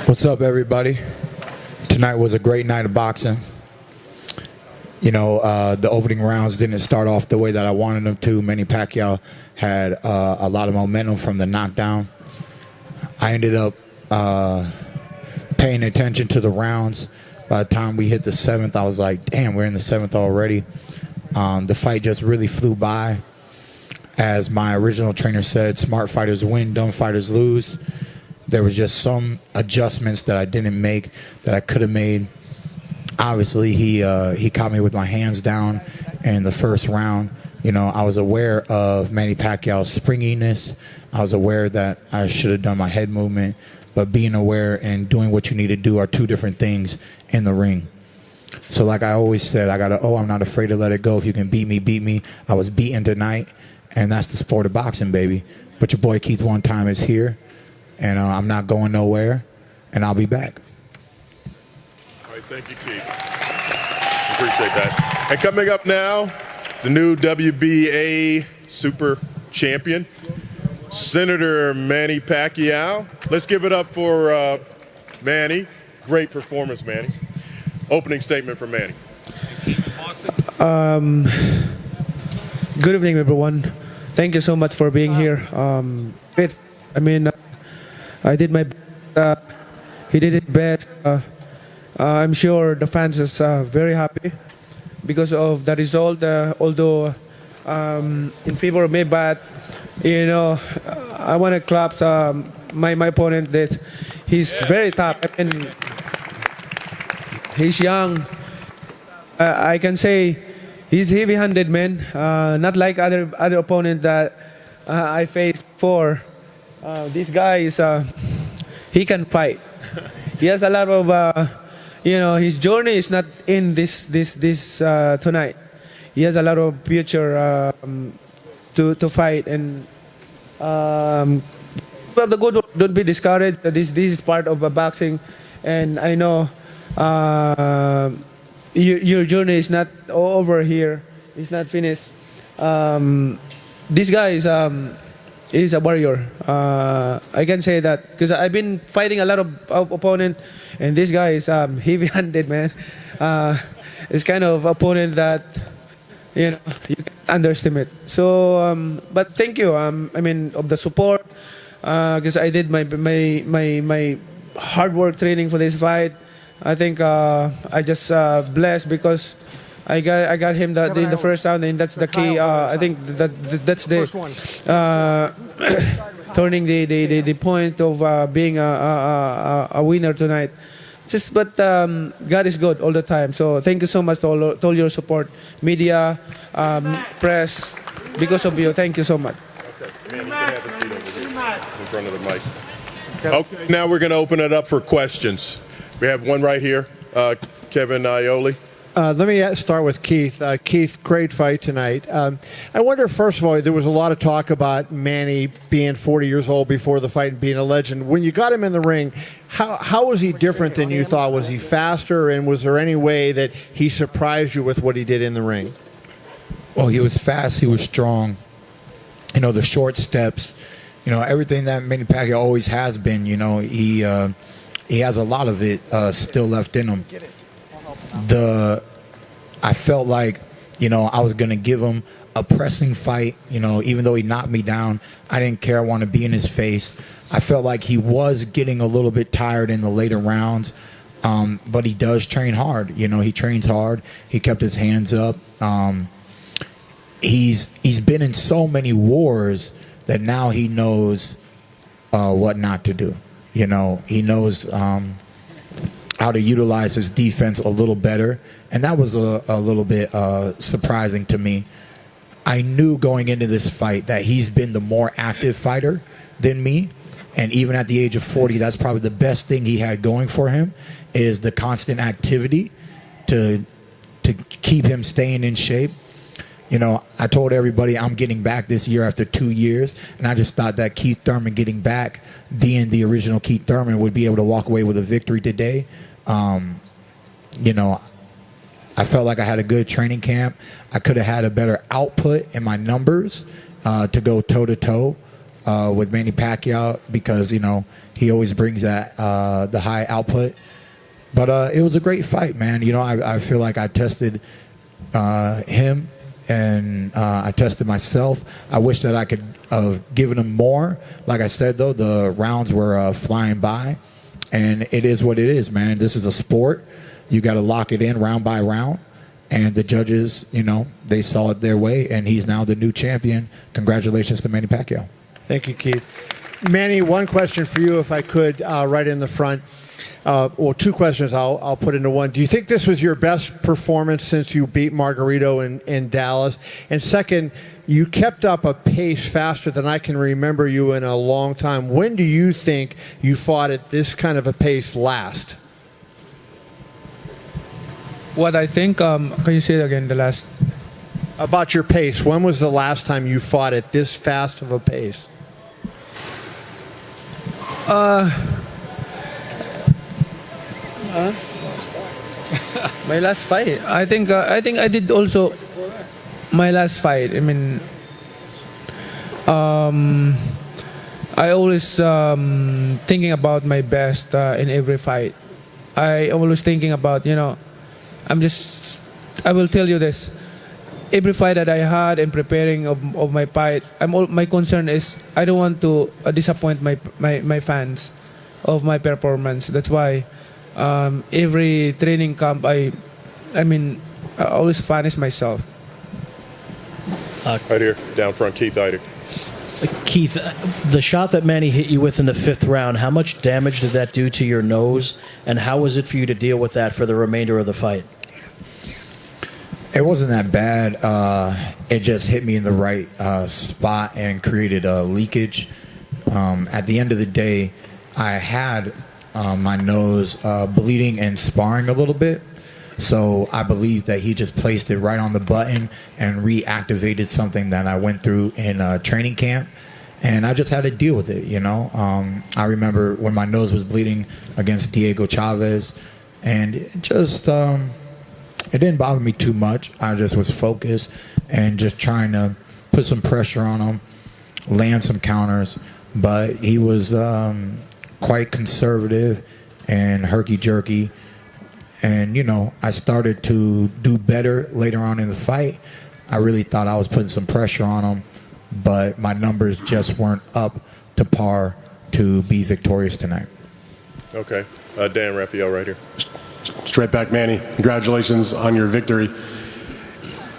What's up, everybody? Tonight was a great night of boxing. The opening rounds didn't start off the way that I wanted them to. Manny Pacquiao had a lot of momentum from the knockdown. I ended up paying attention to the rounds. By the time we hit the seventh, I was like, damn, we're in the seventh already. The fight just really flew by. As my original trainer said, smart fighters win, dumb fighters lose. There was just some adjustments that I didn't make that I could have made. Obviously, he caught me with my hands down in the first round. I was aware of Manny Pacquiao's springiness. I was aware that I should have done my head movement. But being aware and doing what you need to do are two different things in the ring. So like I always said, I'm not afraid to let it go. If you can beat me, beat me. I was beaten tonight, and that's the sport of boxing, baby. But your boy Keith One Time is here. And I'm not going nowhere, and I'll be back. All right, thank you, Keith. Appreciate that. And coming up now, the new WBA Super Champion, Senator Manny Pacquiao. Let's give it up for Manny. Great performance, Manny. Opening statement from Manny. Good evening, everyone. Thank you so much for being here. I did my best. He did his best. I'm sure the fans is very happy because of the result. Although in favor of me, but I want to clap my opponent. That he's very tough. He's young. I can say he's heavy-handed, man. Not like other opponent that I faced before. This guy is he can fight. He has a lot of his journey is not in this tonight. He has a lot of future to fight, and the good don't be discouraged. This is part of boxing, and I know your journey is not over here. It's not finished. This guy is a warrior. I can say that because I've been fighting a lot of opponent, and this guy is heavy-handed, man. It's kind of opponent that you can't underestimate. So, but thank you. Of the support, because I did my hard work training for this fight. I think I just blessed because I got him in the first round, and that's the key. I think that's the turning the point of being a winner tonight. But God is good all the time. So thank you so much to all your support, media, press. Because of you, thank you so much. Okay, man, you can have a seat over here in front of the mic. Okay, now we're going to open it up for questions. We have one right here, Kevin Ioli. Let me start with Keith. Keith, great fight tonight. I wonder, first of all, there was a lot of talk about Manny being 40 years old before the fight and being a legend. When you got him in the ring, how was he different than you thought? Was he faster, and was there any way that he surprised you with what he did in the ring? Well, he was fast. He was strong. The short steps. Everything that Manny Pacquiao always has been. He has a lot of it still left in him. I felt like, I was going to give him a pressing fight, even though he knocked me down. I didn't care. I wanted to be in his face. I felt like he was getting a little bit tired in the later rounds, but he does train hard. He trains hard. He kept his hands up. He's been in so many wars that now he knows what not to do. He knows how to utilize his defense a little better, and that was a little bit surprising to me. I knew going into this fight that he's been the more active fighter than me, and even at the age of 40, that's probably the best thing he had going for him, is the constant activity to keep him staying in shape. I told everybody I'm getting back this year after 2 years, and I just thought that Keith Thurman getting back, being the original Keith Thurman, would be able to walk away with a victory today. I felt like I had a good training camp. I could have had a better output in my numbers to go toe-to-toe with Manny Pacquiao because, He always brings that the high output. But it was a great fight, man. You know, I feel like I tested him and I tested myself. I wish that I could have given him more. Like I said, though, the rounds were flying by. And it is what it is, man. This is a sport. You got to lock it in round by round. And the judges, you know, they saw it their way. And he's now the new champion. Congratulations to Manny Pacquiao. Thank you, Keith. Manny, one question for you, if I could, right in the front. Well, two questions I'll put into one. Do you think this was your best performance since you beat Margarito in Dallas? And second, you kept up a pace faster than I can remember you in a long time. When do you think you fought at this kind of a pace last? What I think, can you say it again, the last? About your pace. When was the last time you fought at this fast of a pace? My last fight. I think I did also my last fight. I mean, I always thinking about my best in every fight. I always thinking about, you know, I will tell you this. Every fight that I had and preparing of my fight, my concern is I don't want to disappoint my fans of my performance. That's why every training camp I always punish myself. Right here, down front, Keith Heidig. Keith, the shot that Manny hit you with in the 5th round, how much damage did that do to your nose, and how was it for you to deal with that for the remainder of the fight? It wasn't that bad. It just hit me in the right spot and created a leakage. At the end of the day, I had my nose bleeding and sparring a little bit. So I believe that he just placed it right on the button and reactivated something that I went through in training camp. And I just had to deal with it, you know. I remember when my nose was bleeding against Diego Chavez, and it just it didn't bother me too much. I just was focused and just trying to put some pressure on him, land some counters. But he was quite conservative and herky-jerky. And, you know, I started to do better later on in the fight. I really thought I was putting some pressure on him, but my numbers just weren't up to par to be victorious tonight. Okay. Dan Raphael right here. Straight back, Manny. Congratulations on your victory.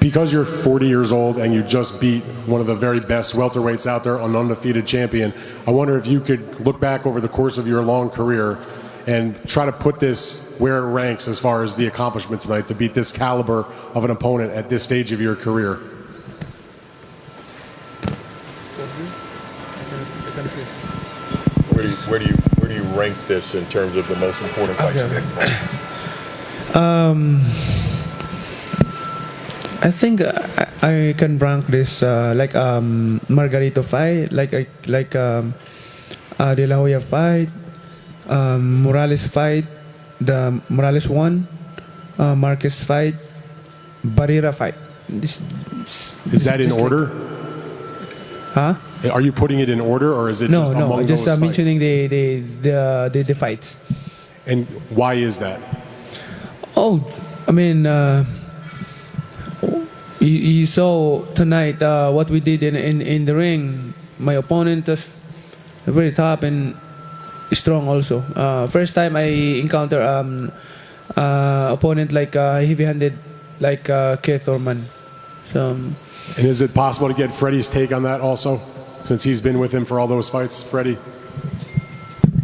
Because you're 40 years old and you just beat one of the very best welterweights out there, an undefeated champion, I wonder if you could look back over the course of your long career and try to put this where it ranks as far as the accomplishment tonight to beat this caliber of an opponent at this stage of your career. Where do you rank this in terms of the most important fights? I think I can rank this like Margarito fight, like De La Hoya fight, Morales fight, the Morales one, Marquez fight, Barrera fight. Is that in order? Huh? Are you putting it in order, or is it just among No, just those mentioning fights? the fights. And why is that? Oh, I mean, you saw tonight what we did in the ring. My opponent was very tough and strong also. First time I encounter opponent like heavy-handed like Thurman. So. And is it possible to get Freddie's take on that also, since he's been with him for all those fights? Freddie,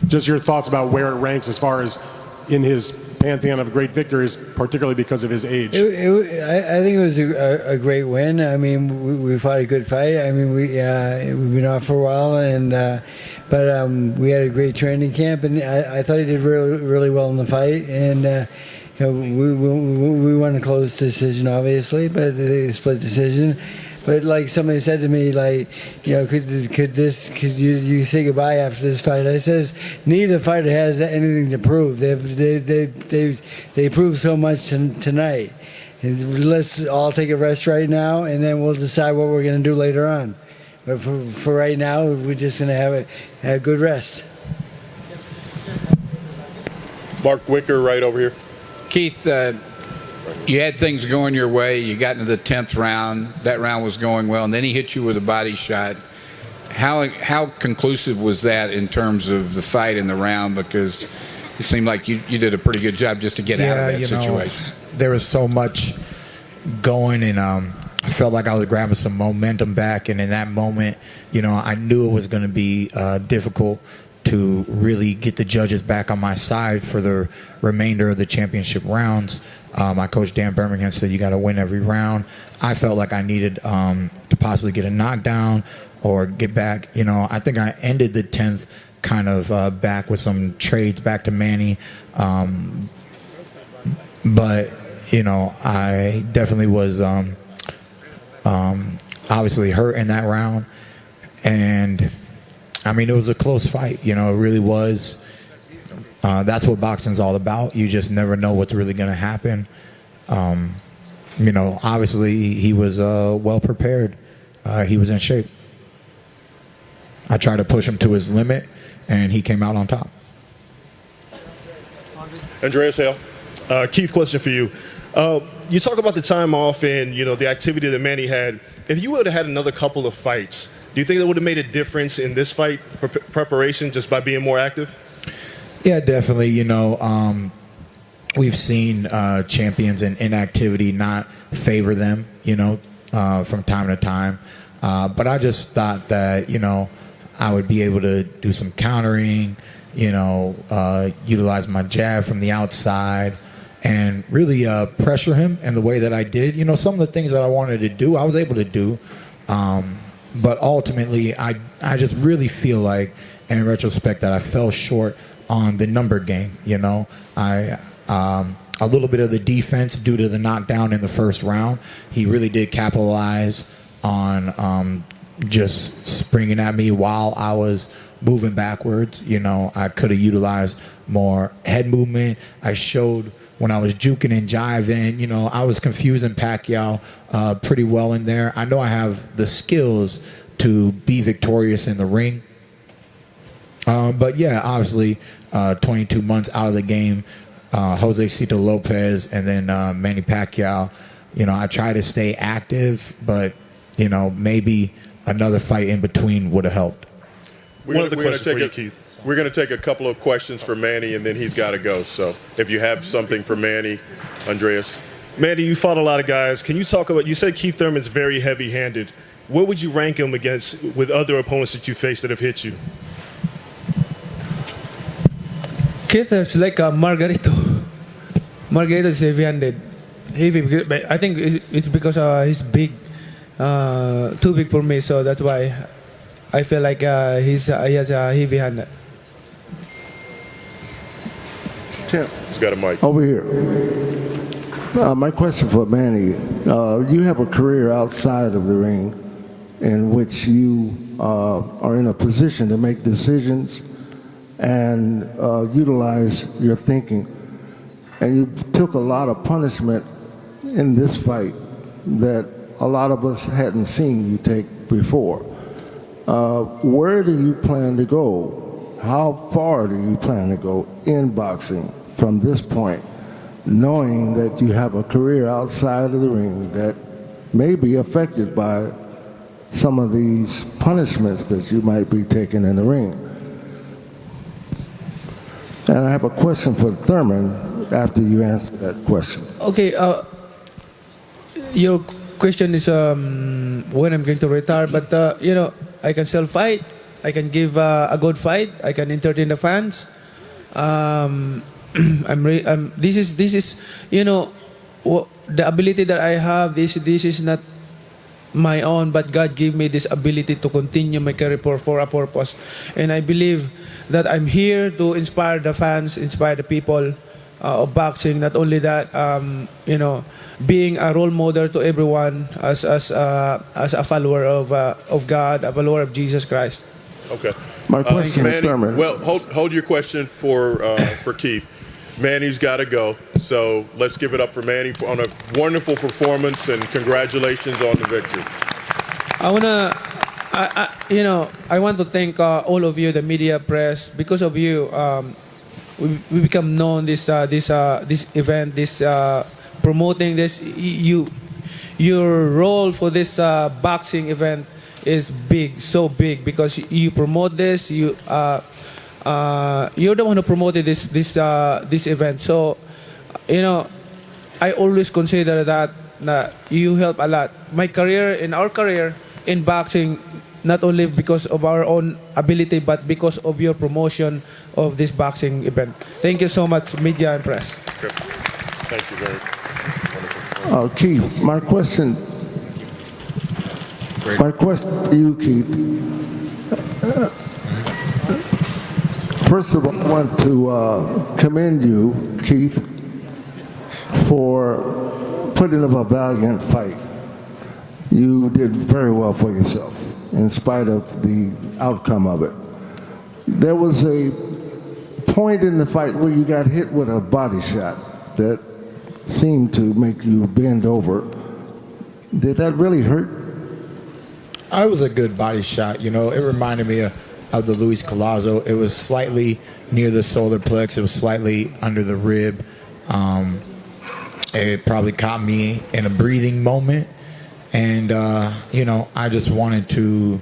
just your thoughts about where it ranks as far as in his pantheon of great victories, particularly because of his age. I think it was a great win. I mean, we fought a good fight. I mean, we've been off for a while, and but we had a great training camp, and I thought he did really, really well in the fight. And you know, we won a close decision, obviously, but a split decision. But like somebody said to me, like, you know, could you say goodbye after this fight? I says neither fighter has anything to prove. They proved so much tonight. And let's all take a rest right now, and then we'll decide what we're going to do later on. But for right now, we're just going to have a good rest. Mark Wicker right over here. Keith, you had things going your way. You got into the 10th round. That round was going well, and then he hit you with a body shot. How conclusive was that in terms of the fight and the round? Because it seemed like you did a pretty good job just to get out of that situation. There was so much going, and I felt like I was grabbing some momentum back. And in that moment, I knew it was going to be difficult to really get the judges back on my side for the remainder of the championship rounds. My coach, Dan Birmingham, said you got to win every round. I felt like I needed to possibly get a knockdown or get back. I think I ended the 10th kind of back with some trades back to Manny. But, I definitely was obviously hurt in that round. And, it was a close fight. It really was. That's what boxing's all about. You just never know what's really going to happen. Obviously he was well prepared. He was in shape. I tried to push him to his limit, and he came out on top. Andreas Hale. Keith, question for you. You talk about the time off and the activity that Manny had. If you would have had another couple of fights, do you think that would have made a difference in this fight preparation just by being more active? Yeah, definitely. We've seen champions in inactivity not favor them, from time to time. But I just thought that, I would be able to do some countering, utilize my jab from the outside and really pressure him in the way that I did. Some of the things that I wanted to do, I was able to do. But ultimately, I just really feel like, in retrospect, that I fell short on the number game. A little bit of the defense due to the knockdown in the first round. He really did capitalize on just springing at me while I was moving backwards. I could have utilized more head movement. I showed when I was juking and jiving, I was confusing Pacquiao pretty well in there. I know I have the skills to be victorious in the ring. But yeah, obviously, 22 months out of the game, Jose Cito Lopez and then Manny Pacquiao, I try to stay active, but, maybe another fight in between would have helped. We're going to take a couple of questions for Manny, and then he's got to go. So if you have something for Manny, Andreas. Manny, you fought a lot of guys. Can you talk about, you said Keith Thurman's very heavy-handed. Where would you rank him with other opponents that you faced that have hit you? Keith is like a Margarito. Margarito is heavy-handed. I think it's because he's big. Too big for me, so that's why I feel like he has a heavy hand. He's got a mic. Over here. My question for Manny. You have a career outside of the ring in which you are in a position to make decisions and utilize your thinking. And you took a lot of punishment in this fight that a lot of us hadn't seen you take before. Where do you plan to go? How far do you plan to go in boxing from this point, knowing that you have a career outside of the ring that may be affected by some of these punishments that you might be taking in the ring? And I have a question for Thurman after you answer that question. Okay, your question is when I'm going to retire, but I can still fight. I can give a good fight. I can entertain the fans. This is the ability that I have. This is not my own, but God gave me this ability to continue my career for a purpose, and I believe that I'm here to inspire the fans, inspire the people of boxing. Not only that, being a role model to everyone as a follower of God, a follower of Jesus Christ. Okay. My question is, Thurman. Well, hold your question for Keith. Manny's got to go, so let's give it up for Manny on a wonderful performance, and congratulations on the victory. I want to thank all of you, the media, press. Because of you, we become known this event, this promoting this. Your role for this boxing event is big, so big, because you promote this. You're the one who promoted this event. So, I always consider that you help a lot. My career, in our career in boxing, not only because of our own ability, but because of your promotion of this boxing event. Thank you so much, media and press. Okay. Thank you very much. Keith, my question to you, Keith. First of all, I want to commend you, Keith, for putting up a valiant fight. You did very well for yourself, in spite of the outcome of it. There was a point in the fight where you got hit with a body shot that seemed to make you bend over. Did that really hurt? It was a good body shot. It reminded me of the Luis Collazo. It was slightly near the solar plex. It was slightly under the rib. It probably caught me in a breathing moment. And, I just wanted to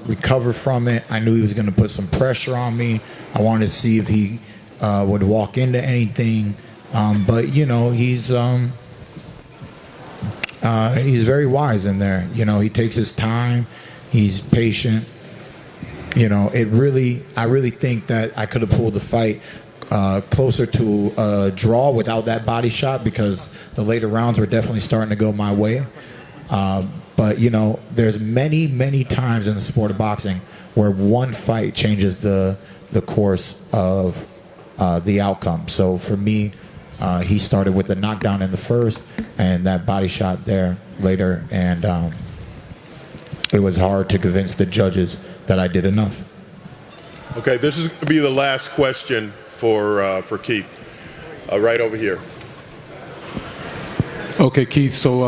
recover from it. I knew he was going to put some pressure on me. I wanted to see if he would walk into anything. But he's very wise in there. He takes his time. He's patient. I really think that I could have pulled the fight closer to a draw without that body shot, because the later rounds were definitely starting to go my way. But there's many times in the sport of boxing where one fight changes the course of the outcome. So for me, he started with the knockdown in the first and that body shot there later, and it was hard to convince the judges that I did enough. Okay, this is going to be the last question for Keith. Right over here. Okay, Keith, so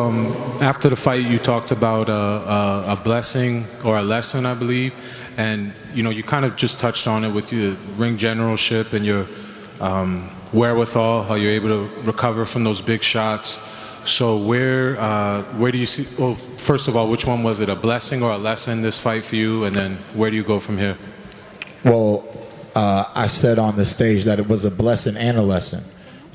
after the fight you talked about a blessing or a lesson, I believe, and you kind of just touched on it with your ring generalship and your wherewithal, how you're able to recover from those big shots. So where do you see, well, first of all, which one was it, a blessing or a lesson, this fight for you, and then where do you go from here? Well, I said on the stage that it was a blessing and a lesson.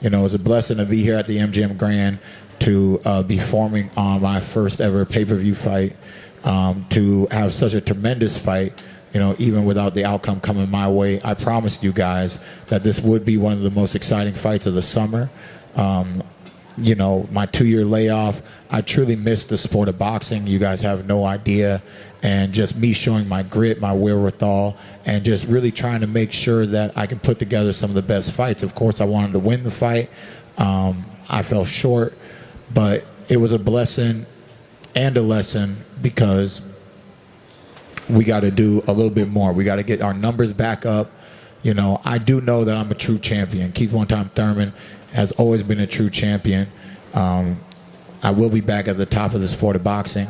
It was a blessing to be here at the MGM Grand, to be forming on my first ever pay-per-view fight, to have such a tremendous fight, even without the outcome coming my way. I promised you guys that this would be one of the most exciting fights of the summer. My 2-year layoff, I truly missed the sport of boxing. You guys have no idea. And just me showing my grit, my wherewithal, and just really trying to make sure that I can put together some of the best fights. Of course, I wanted to win the fight. I fell short, but it was a blessing and a lesson, because we got to do a little bit more. We got to get our numbers back up. I do know that I'm a true champion. Keith One-Time Thurman has always been a true champion. I will be back at the top of the sport of boxing.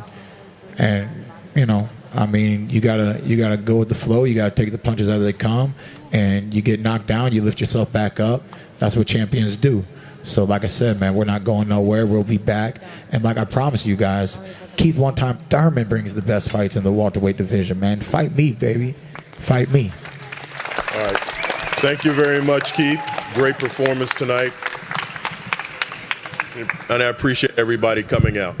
And, you gotta go with the flow. You gotta take the punches as they come. And you get knocked down, you lift yourself back up. That's what champions do. So like I said, man, we're not going nowhere. We'll be back. And like I promised you guys, Keith One-Time Thurman brings the best fights in the welterweight division, man. Fight me, baby. Fight me. All right. Thank you very much, Keith. Great performance tonight. And I appreciate everybody coming out.